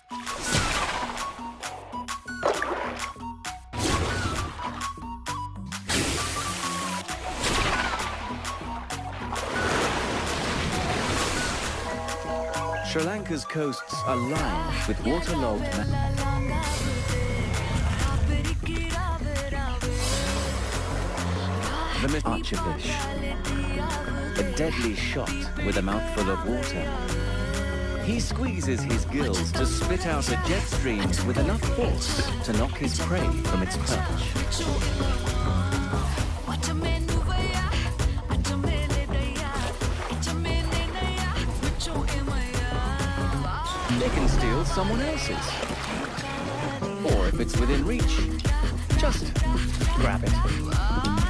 Sri Lanka's coasts are lined with waterlogged the archerfish, a deadly shot with a mouthful of water. He squeezes his gills to spit out a jet stream with enough force to knock his prey from its perch. They can steal someone else's. Or if it's within reach, just grab it.